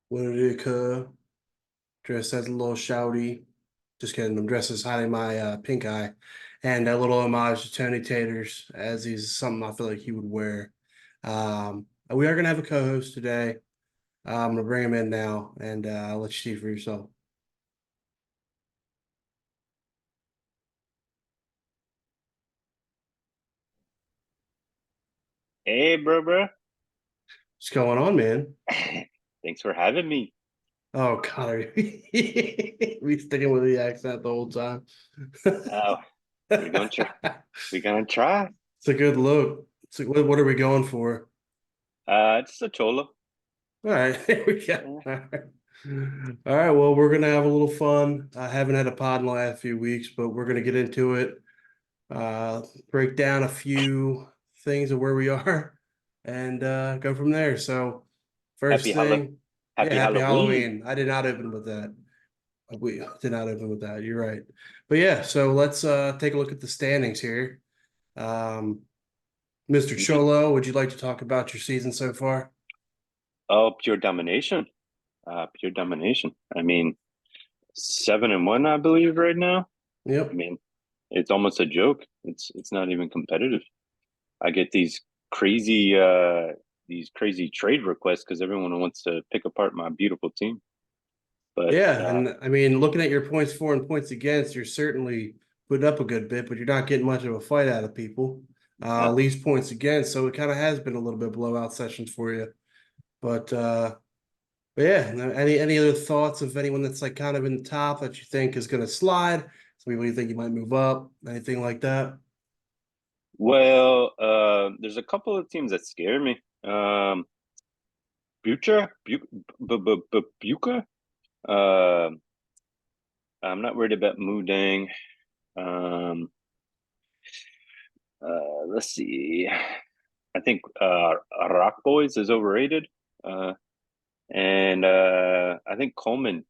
What did it occur? Dressed as a little shouty. Just kidding. I'm dressed as hiding my pink eye. And a little homage to Tony Taters, as he's something I feel like he would wear. We are going to have a co host today. I'm going to bring him in now and I'll let you see for yourself. Hey, bro. What's going on, man? Thanks for having me. Oh, God. We sticking with the accent the whole time. Oh, we're gonna try. We're gonna try. It's a good look. What are we going for? It's a cholo. All right, there we go. Yeah. All right. All right, well, we're gonna have a little fun. I haven't had a pod in the last few weeks, but we're gonna get into it. Break down a few things of where we are and go from there. So, Happy first Hall thing, yeah, Happy happy Halloween. Halloween. I did not open with that. We did not open with that. You're right. But yeah, so let's take a look at the standings here. Um, Mr. Mhm. Cholo, would you like to talk about your season so far? Oh, pure domination. Pure domination. I mean, 7-1, I believe, right now. I Yep. mean, it's almost a joke. It's not even competitive. I get these crazy trade requests because everyone wants to pick apart my beautiful team. But Yeah, and I mean, looking at your points for and points against, you're certainly putting up a good bit, but you're not getting much of a fight out of people. yeah. Least points against, so it kind of has been a little bit blowout sessions for you. But but yeah, any other thoughts of anyone that's like kind of in the top that you think is going to slide? Some people you think you might move up, anything like that? Well, there's a couple of teams that scare me. Bucha. Uh, I'm not worried about Mudang. Um, let's see. I think Rock Boys is overrated. And I think Coleman.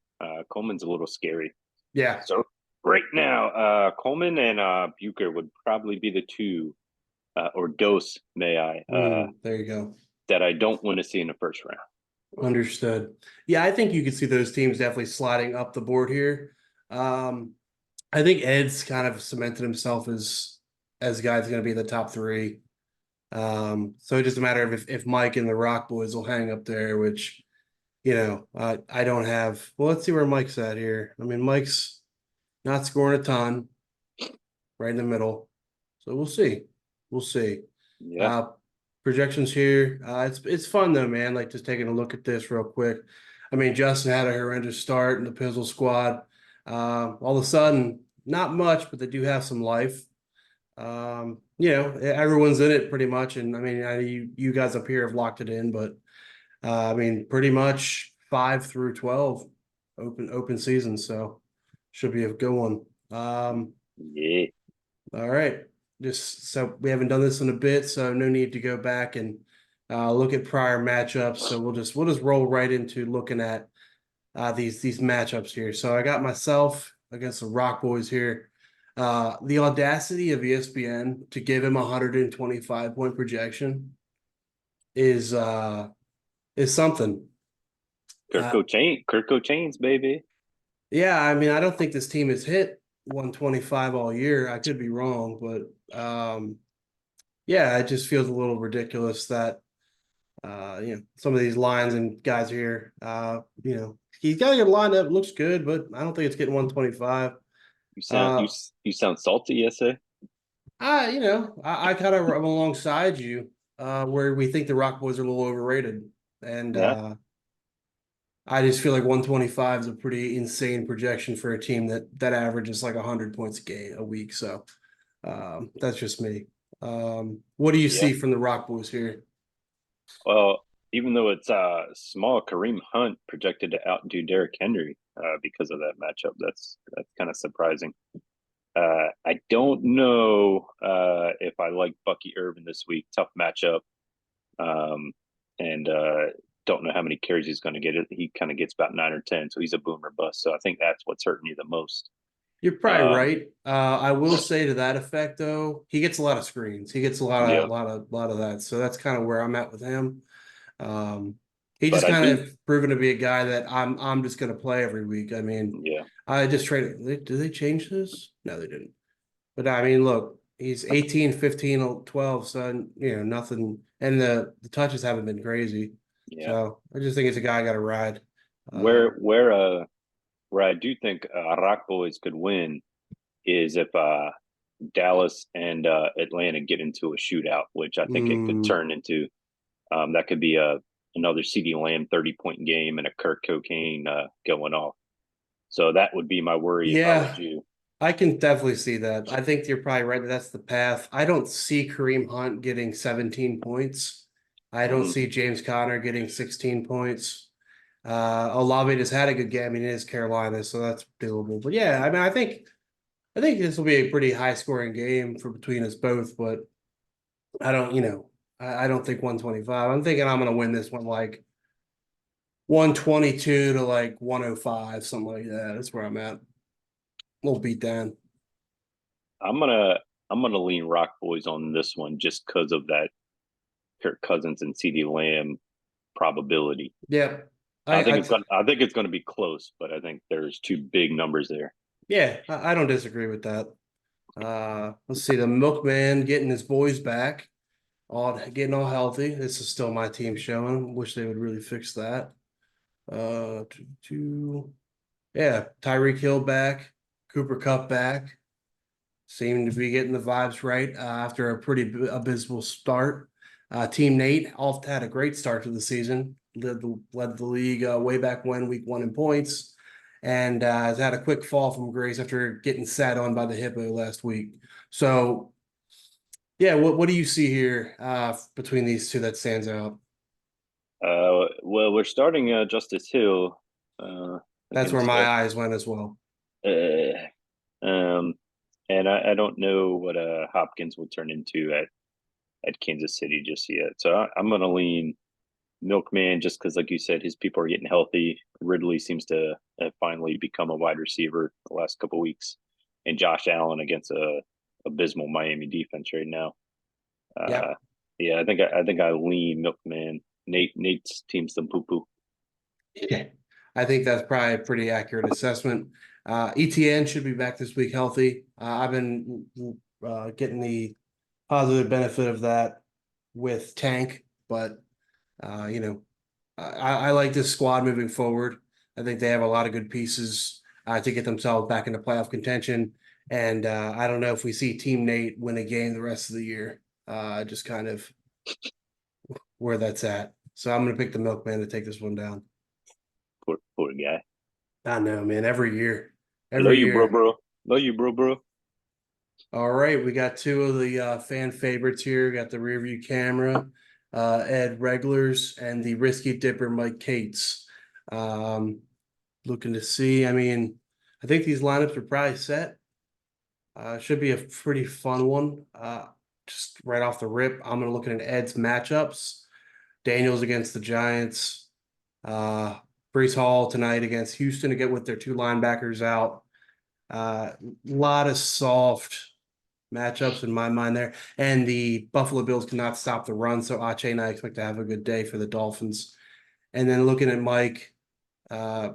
Coleman's a little scary. Yeah. So right now, Coleman and Bucher would probably be the two, or Dose, may I, There you go. that I don't want to see in the first round. Understood. Yeah, I think you could see those teams definitely sliding up the board here. Um, I think Ed's kind of cemented himself as a guy that's going to be in the top three. So it's just a matter of if Mike and the Rock Boys will hang up there, which I don't have. Well, let's see where Mike's at here. I mean, Mike's not scoring a ton, right in the middle. So we'll see. We'll see. Yeah. Uh, Projections here. It's fun though, man. Like just taking a look at this real quick. I mean, Justin had a horrendous start in the Pizzle squad. All of a sudden, not much, but they do have some life. Everyone's in it pretty much, and I mean, you guys up here have locked it in, but I mean, pretty much 5 through 12 open season, so should be a good one. Yeah. All right. Just so we haven't done this in a bit, so no need to go back and look at prior matchups. So we'll just roll right into looking at these matchups here. So I got myself against the Rock Boys here. The audacity of ESPN to give him a 125 point projection is is something. Uh, Kirko Chains, baby. yeah, I mean, I don't think this team has hit 125 all year. I could be wrong, but yeah, it just feels a little ridiculous that some of these lines and guys here, he's got a good lineup, looks good, but I don't think it's getting 125. You sound you Uh, you sound salty, SA. I kind of am alongside you, where we think the Rock Boys are a little overrated, and Yeah. I just feel like 125 is a pretty insane projection for a team that averages like 100 points a week. So that's just me. What do you Yeah. see from the Rock Boys here? Well, even though it's small, Kareem Hunt projected to outdo Derrick Henry because of that matchup. That's kind of surprising. I don't know if I like Bucky Irvin this week. Tough matchup. Um, and don't know how many carries he's going to get. He kind of gets about 9 or 10, so he's a boomer bust. So I think that's what's hurting you the most. You're probably Um, right. I will say to that effect, though, he gets a lot of screens. He gets a lot of yeah, lot of lot of that. So that's kind of where I'm at with him. Um, He But just I kind do, of proven to be a guy that I'm just going to play every week. I mean, yeah, I just traded. Did they change this? No, they didn't. But I mean, look, he's 18, 15, 12, so nothing. And the touches haven't been crazy. yeah. So I just think it's a guy I got to ride. Where where uh where I do think Rock Boys could win is if Dallas and Atlanta get into a shootout, which I think it could Mm, turn into. That could be another CD Lamb 30-point game and a Kirk Cocaine going off. So that would be my worry if I was yeah, you. I can definitely see that. I think you're probably right. That's the path. I don't see Kareem Hunt getting 17 points. I don't Mm, see James Conner getting 16 points. Olave just had a good game. I mean, it is Carolina, so that's doable. But yeah, I mean, I think this will be a pretty high scoring game for between us both. But I don't, I don't think 125. I'm thinking I'm going to win this one like 122 to like 105, something like that. That's where I'm at. A little beat down. I'm gonna I'm gonna lean Rock Boys on this one just because of that Kirk Cousins and CD Lamb probability. Yeah. I I think it's gonna be close, but I think there's two big numbers there. Yeah, I don't disagree with that. Let's see, the milkman getting his boys back, all getting all healthy. This is still my team showing. Wish they would really fix that. Yeah, Tyreek Hill back, Cooper Cup back. Seem to be getting the vibes right after a pretty abysmal start. Team Nate off had a great start to the season. Led the league way back when, week 1 in points, and has had a quick fall from grace after getting sat on by the Hippo last week. So, yeah, what do you see here between these two that stands out? Well, we're starting Justice Hill That's where against my eyes went as well. um, and I don't know what Hopkins will turn into at Kansas City just yet. So I'm going to lean Milkman just because, like you said, his people are getting healthy. Ridley seems to have finally become a wide receiver the last couple weeks, and Josh Allen against a abysmal Miami defense right now. Yeah. Uh, yeah, I think I lean Milkman. Nate's team's some poo poo. Yeah, I think that's probably a pretty accurate assessment. ETN should be back this week healthy. I've been getting the positive benefit of that with Tank, but uh, you know, I like this squad moving forward. I think they have a lot of good pieces to get themselves back into playoff contention. And I don't know if we see Team Nate win a game the rest of the year. Just kind of where that's at. So I'm going to pick the Milkman to take this one down. Poor guy. I know, man. Love Every you, bro, year. bro. Love you, bro, bro. All right, we got two of the fan favorites here. We got the rear view camera, Ed Reglers, and the risky dipper, Mike Cates. Um, Looking to see. I mean, I think these lineups are probably set. Should be a pretty fun one. Just right off the rip, I'm gonna look at Ed's matchups. Daniels against the Giants. Uh, Brees Hall tonight against Houston to get with their two linebackers out. A lot of soft matchups in my mind there. And the Buffalo Bills cannot stop the run, so Ache and I expect to have a good day for the Dolphins. And then looking at Mike, uh,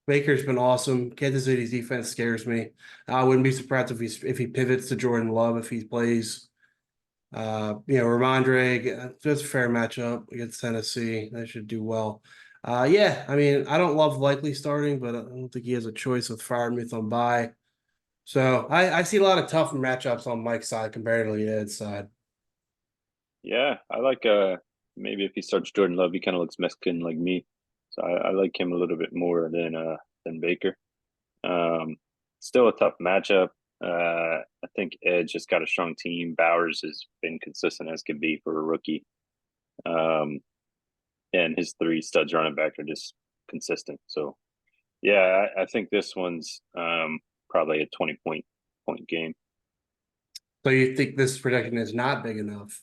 Baker's been awesome. Kansas City's defense scares me. I wouldn't be surprised if he pivots to Jordan Love if he plays. Ramondre, that's a fair matchup against Tennessee. They should do well. Yeah, I mean, I don't love Likely starting, but I don't think he has a choice with Freiermuth on bye. So I see a lot of tough matchups on Mike's side compared to Ed's side. Yeah, I like maybe if he starts Jordan Love, he kind of looks Mexican like me. So I like him a little bit more than Baker. Um, Still a tough matchup. I think Edge just got a strong team. Bowers has been consistent as could be for a rookie. Um, and his three studs running back are just consistent. So yeah, I think this one's probably a 20 point game. So you think this projection is not big enough?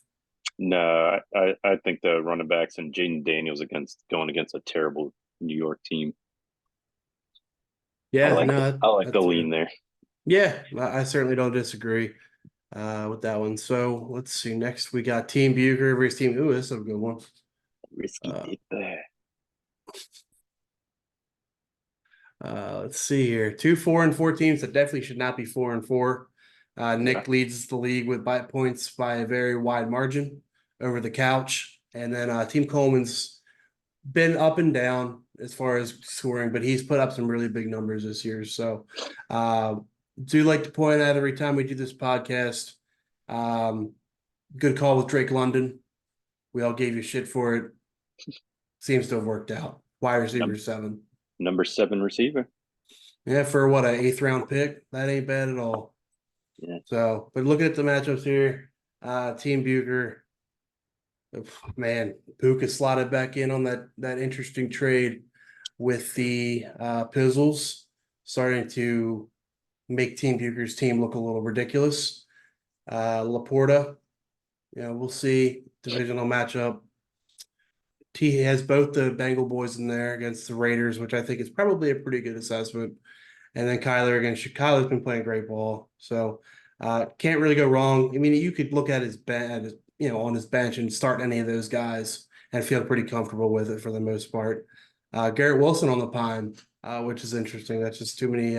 No, I think the running backs and Jaden Daniels against going against a terrible New York team. Yeah, no, I like the that's lean fair. there. Yeah, I certainly don't disagree with that one. So let's see. Next, we got Team Bucher versus Team. Ooh, this is a good one. Risky Uh, pick there. let's see here. 2 4-4 teams that definitely should not be 4-4. Yeah. Nick leads the league with points by a very wide margin over the couch. And then Team Coleman's been up and down as far as scoring, but he's put up some really big numbers this year. So do like to point out every time we do this podcast. Good call with Drake London. We all gave you shit for it. Seems to have worked out. Wide receiver Num- 7. Number 7 receiver. Yeah, for what, an 8th round pick? That ain't bad at all. Yeah. So, but looking at the matchups here, Team Bucher, man, Puka slotted back in on that interesting trade with the Pizzles, starting to make Team Bucher's team look a little ridiculous. Laporta, we'll see. Divisional matchup. He has both the Bengal boys in there against the Raiders, which I think is probably a pretty good assessment. And then Kyler against Chicago has been playing great ball. So can't really go wrong. I mean, you could look at his bench, on his bench and start any of those guys and feel pretty comfortable with it for the most part. Garrett Wilson on the pine, which is interesting. That's just too many.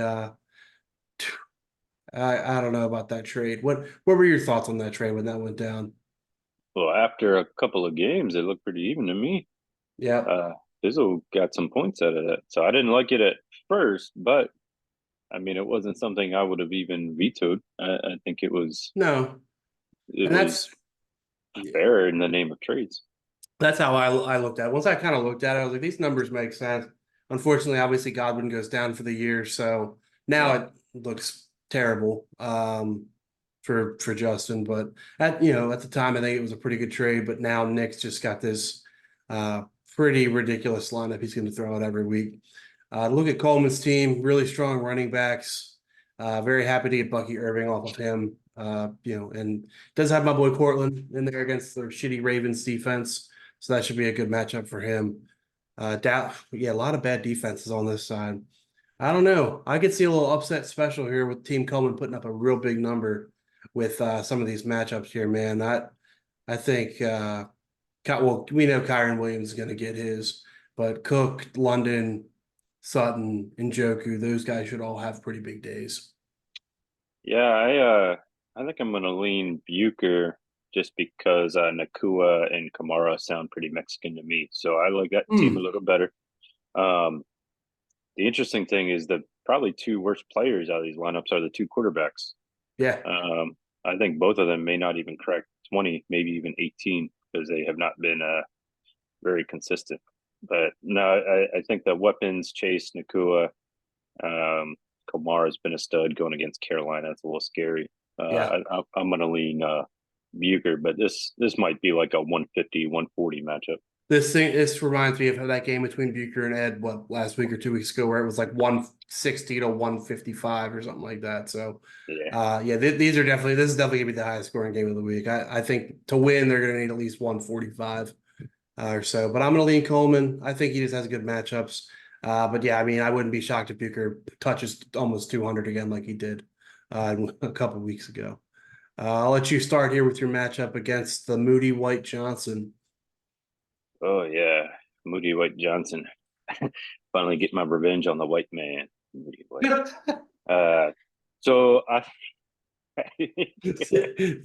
I don't know about that trade. What were your thoughts on that trade when that went down? Well, after a couple of games, it looked pretty even to me. Yeah. Fizzle got some points out of that. So I didn't like it at first, but I mean, it wasn't something I would have even vetoed. I think it was No. it And was fair in the name of trades. that's how I looked at it. Once I kind of looked at it, I was like, these numbers make sense. Unfortunately, obviously Godwin goes down for the year, so now Yeah. it looks terrible for Justin. But at the time, I think it was a pretty good trade. But now Nick's just got this pretty ridiculous lineup he's going to throw out every week. Look at Coleman's team, really strong running backs. Very happy to get Bucky Irving off of him. And does have my boy Cortland in there against their shitty Ravens defense. So that should be a good matchup for him. A lot of bad defenses on this side. I don't know. I could see a little upset special here with Team Coleman putting up a real big number with some of these matchups here, man. I think we know Kyron Williams is going to get his, but Cook, London, Sutton, and Joku, those guys should all have pretty big days. Yeah, I think I'm gonna lean Bucher just because Nakua and Kamara sound pretty Mexican to me. So I like that team a little better. Um, the interesting thing is that probably two worst players out of these lineups are the two quarterbacks. Yeah. I think both of them may not even crack 20, maybe even 18, because they have not been very consistent. But no, I think the weapons, Chase, Nakua, Kamara's been a stud going against Carolina. It's a little scary. Yeah. I'm going to lean Bucher, but this might be like a 150, 140 matchup. This reminds me of that game between Bucher and Ed, last week or 2 weeks ago, where it was like 160 to 155 or something like that. So, Yeah. these are definitely this is definitely gonna be the highest scoring game of the week. I think to win they're gonna need at least 145 or so. But I'm gonna lean Coleman. I think he just has good matchups. But yeah, I mean, I wouldn't be shocked if Bucher touches almost 200 again like he did a couple weeks ago. I'll let you start here with your matchup against the Moody White Johnson. Oh yeah, Moody White Johnson. Finally get my revenge on the white man. Moody White. Uh, so I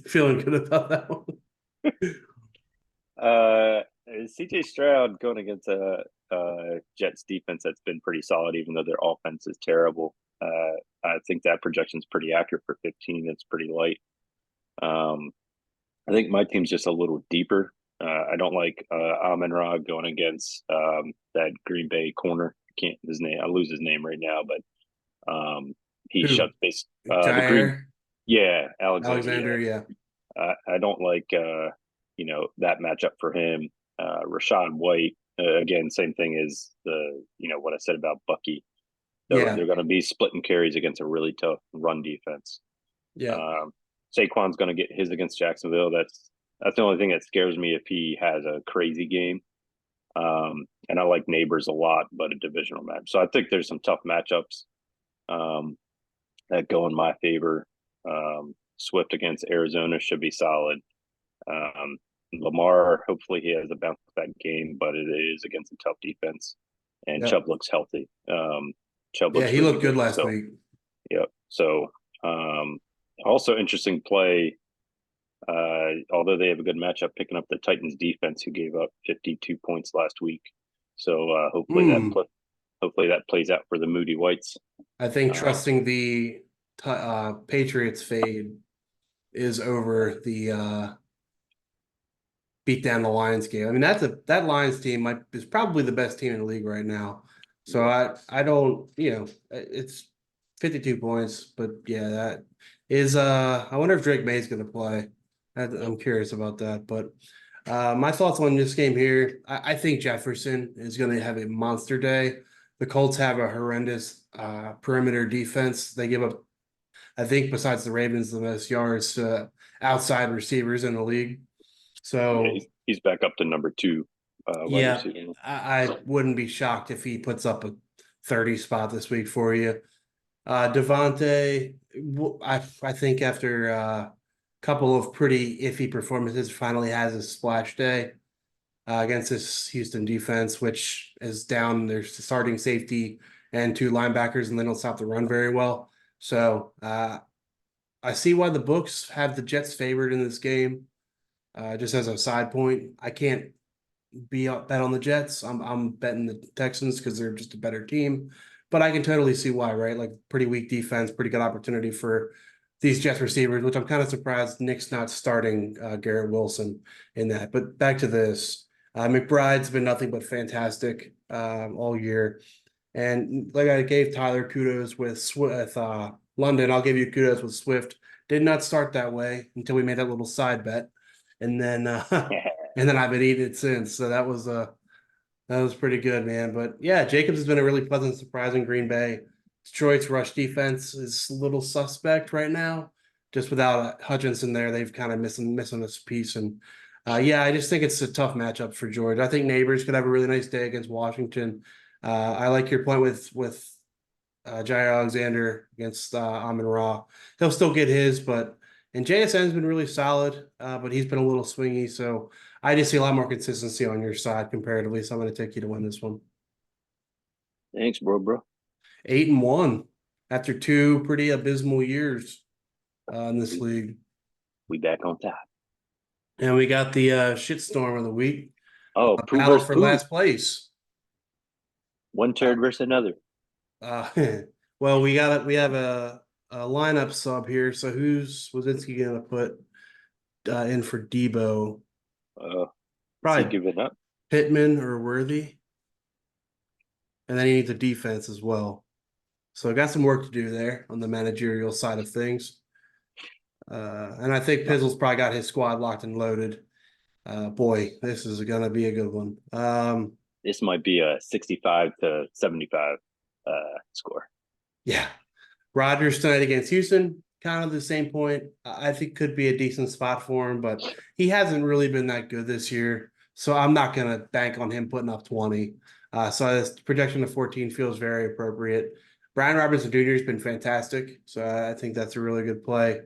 Feeling good about that one. uh CJ Stroud going against a Jets defense that's been pretty solid, even though their offense is terrible. I think that projection is pretty accurate for 15. It's pretty light. I think my team's just a little deeper. I don't like Amon Ra going against that Green Bay corner. I can't his name. I lose his name right now, but he Who? shuts base the Green. Jair Yeah, Alexander. Alexander, Yeah, yeah. I don't like that matchup for him. Rashad White again, same thing as the what I said about Bucky. They're Yeah. going to be splitting carries against a really tough run defense. Yeah. Um, Saquon's going to get his against Jacksonville. That's the only thing that scares me if he has a crazy game. And I like Neighbors a lot, but a divisional match. So I think there's some tough matchups that go in my favor. Swift against Arizona should be solid. Lamar, hopefully he has a bounce back game, but it is against a tough defense. And Yep. Chubb looks healthy. Chubb Yeah, looks he really looked good good. last So, week. yep. So, also interesting play. Although they have a good matchup, picking up the Titans defense, who gave up 52 points last week. So Hmm. hopefully that plays out for the Moody Whites. I think Uh, trusting the Patriots fade is over the beat down the Lions game. I mean, that Lions team is probably the best team in the league right now. So yeah. I don't, it's 52 points, but yeah, that is I wonder if Drake May's going to play. I'm curious about that, but my thoughts on this game here, I think Jefferson is going to have a monster day. The Colts have a horrendous perimeter defense. They give up, I think, besides the Ravens, the most yards to outside receivers in the league. Yeah, So he's back up to number 2 wide yeah, receiver. I wouldn't be shocked if he puts up a 30 spot this week for you. Devontae, I think after a couple of pretty iffy performances, finally has a splash day against this Houston defense, which is down their starting safety and 2 linebackers, and they don't stop the run very well. So I see why the books have the Jets favored in this game. Just as a side point, I can't bet on the Jets. I'm betting the Texans because they're just a better team. But I can totally see why, right? Like pretty weak defense, pretty good opportunity for these Jets receivers, which I'm kind of surprised Nick's not starting Garrett Wilson in that. But back to this, McBride's been nothing but fantastic all year, and like I gave Tyler kudos with London, I'll give you kudos with Swift. Did not start that way until we made that little side bet, and then and then I've been eating it since. So that was pretty good, man. But yeah, Jacobs has been a really pleasant surprise in Green Bay. Detroit's rush defense is a little suspect right now. Just without Hutchinson there, they've kind of missing this piece. And yeah, I just think it's a tough matchup for George. I think Neighbors could have a really nice day against Washington. I like your point with Jair Alexander against Amon Ra. He'll still get his, but and JSN's been really solid, but he's been a little swingy. So I just see a lot more consistency on your side comparatively. So I'm going to take you to win this one. Thanks, bro. 8-1 after 2 pretty abysmal years in this We, league, we back on top. and we got the shitstorm of the week, Oh, a poo battle versus for poo. last place. One Uh, turd versus another. uh, well, we have a lineup sub here. So who's Wazinski going to put in for Debo? Is he Probably giving up? Pittman or Worthy, and then he needs a defense as well. So I got some work to do there on the managerial side of things. And I think Pizzle's probably got his squad locked and loaded. Boy, this is going to be a good one. This might be a 65 to 75 score. Yeah. Rodgers tonight against Houston, kind of the same point. I think could be a decent spot for him, but he hasn't really been that good this year. So I'm not going to bank on him putting up 20. So this projection of 14 feels very appropriate. Brian Robinson Jr. has been fantastic. So I think that's a really good play.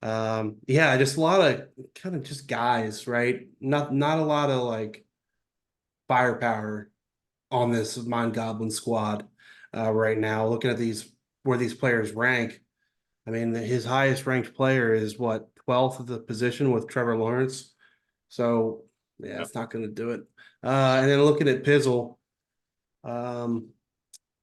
Yeah, just a lot of kind of just guys, right? Not a lot of like firepower on this Mind Goblin squad right now. Looking at these where these players rank, I mean, his highest ranked player is what 12th of the position with Trevor Lawrence. So yeah, Yep. it's not going to do it. And then looking at Pizzle, um,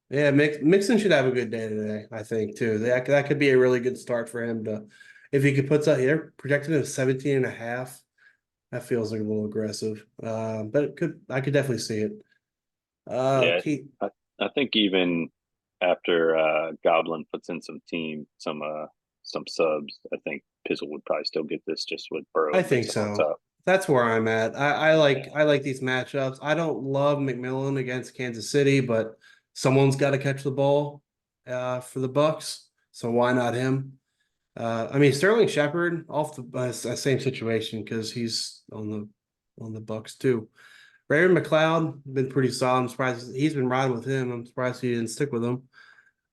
yeah, Mixon should have a good day today. I think too. That could be a really good start for him to, if he could put that here, projected at 17 and a half. That feels like a little aggressive. But I could definitely see it. Yeah, Keith, I think even after Goblin puts in some subs, I think Pizzle would probably still get this just with Burrow I and think Mixon on so. top. That's where I'm at. Yeah, I like these matchups. I don't love McMillan against Kansas City, but someone's got to catch the ball for the Bucks. So why not him? I mean Sterling Shepard off the same situation because he's on the Bucks too. Raymond McLeod been pretty solid. I'm surprised he's been riding with him. I'm surprised he didn't stick with him.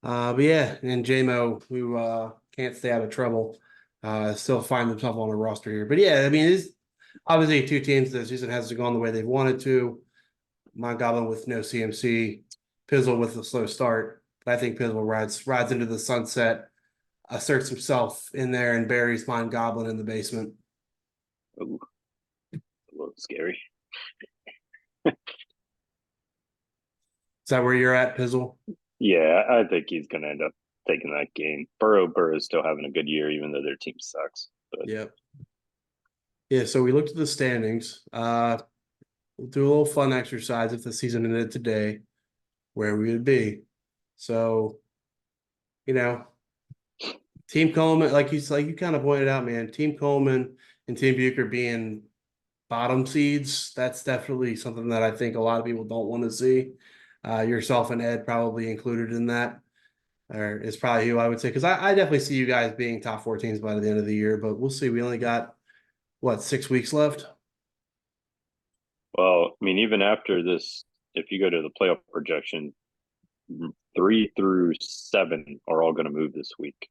But yeah, and JMO, who can't stay out of trouble, still find himself on the roster here. But yeah, I mean, obviously two teams this season hasn't gone the way they've wanted to. Goblin with no CMC, Pizzle with a slow start. But I think Pizzle rides into the sunset, asserts himself in there, and buries Goblin in the basement. Ooh, a little scary. Is that where you're at, Pizzle? Yeah, I think he's going to end up taking that game. Burrow's still having a good year, even though their team sucks. But Yep. Yeah, so we looked at the standings. We'll do a little fun exercise if the season ended today, where we would be. So, you know, Team Coleman, like you kind of pointed out, man, Team Coleman and Team Bucher being bottom seeds, that's definitely something that I think a lot of people don't want to see. Yourself and Ed probably included in that, or is probably who I would say, because I definitely see you guys being top four teams by the end of the year, but we'll see. We only got, what, 6 weeks left? well, I mean, even after this, if you go to the playoff projection, 3 through 7 are all going to move this week.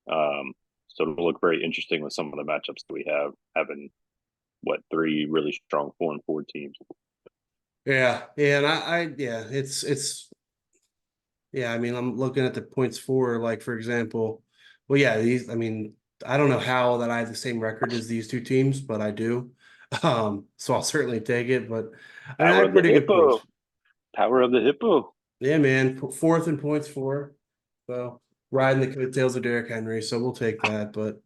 So it'll look very interesting with some of the matchups that we have, having what, 3 really strong 4-4 teams. Yeah, yeah, and yeah, yeah, I mean, I'm looking at the points for, like, for example, well, yeah, I mean, I don't know how that I have the same record as these two teams, but I do. So I'll certainly take it. But I mean, I Power have of the pretty good points. hippo. Power of the hippo. Yeah, man, fourth in points for. So riding the coattails of Derrick Henry, so we'll take that. But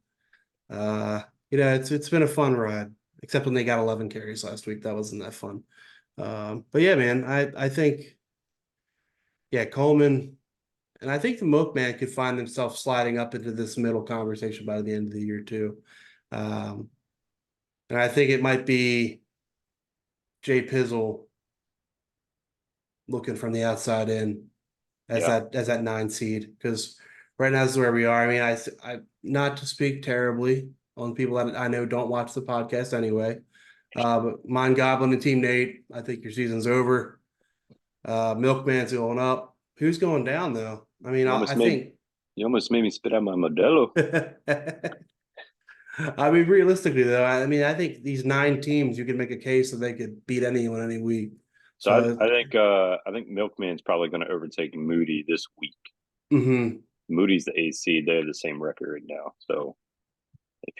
it's been a fun ride, except when they got 11 carries last week. That wasn't that fun. But yeah, man, I think, yeah, Coleman. And I think the Milkman could find themselves sliding up into this middle conversation by the end of the year too. Um, and I think it might be Jay Pizzle looking from the outside in as Yeah. that 9 seed, because right now this is where we are. I mean, I not to speak terribly on people that I know don't watch the podcast anyway. But Mind Goblin and Team Nate, I think your season's over. Milkman's going up. Who's going down though? I mean, You I almost made think you almost made me spit out my Modelo. I mean, realistically, though, I mean, I think these 9 teams, you could make a case that they could beat anyone any week. So So, I think Milkman's probably going to overtake Moody this week. mhm. Moody's the AC. They have the same record right now. So if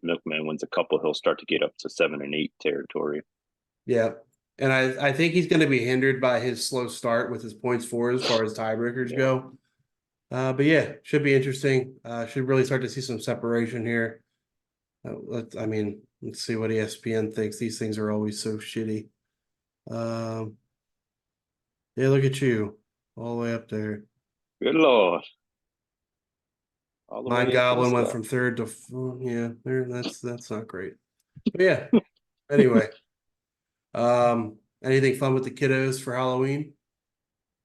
Milkman wins a couple, he'll start to get up to 7 and 8 territory. Yeah. And I think he's going to be hindered by his slow start with his points for as far as tiebreakers Yeah. go. But yeah, should be interesting. Should really start to see some separation here. Let's see what ESPN thinks. These things are always so shitty. Yeah, look at you, all the way up there. Good Lord. All the Mind way up to the Goblin went sky. from third to yeah, there. That's not great. But yeah. Anyway, anything fun with the kiddos for Halloween?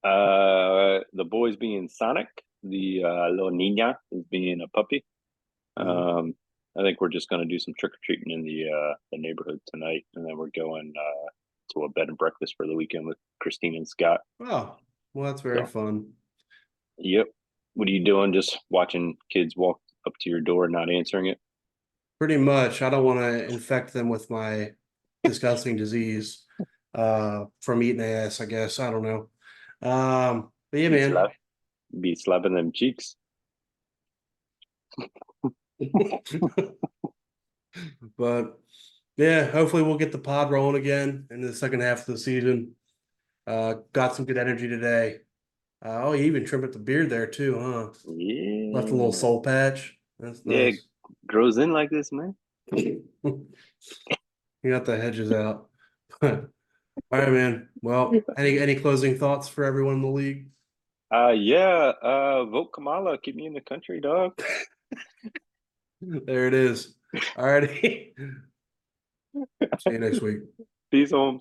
The boy's being Sonic. The little Nina is being a puppy. I think we're just going to do some trick or treating in the neighborhood tonight, and then we're going to a bed and breakfast for the weekend with Christine and Scott. Oh, well, that's very So, fun. Yep. What are you doing? Just watching kids walk up to your door and not answering it? Pretty much. I don't want to infect them with my disgusting disease from eating ass, I guess. I don't know. But yeah, Be man. slap, be slapping them cheeks. But yeah, hopefully we'll get the pod rolling again in the second half of the season. Got some good energy today. Oh, you even trimmed up the beard there too, huh? Left a little Yeah. soul patch. That's Yeah, it nice. grows in like this, man. You got the hedges out. All right, man. Well, any closing thoughts for everyone in the league? Yeah. Vote Kamala. Keep me in the country, dog. There it is. All righty. See you next week. Peace, home.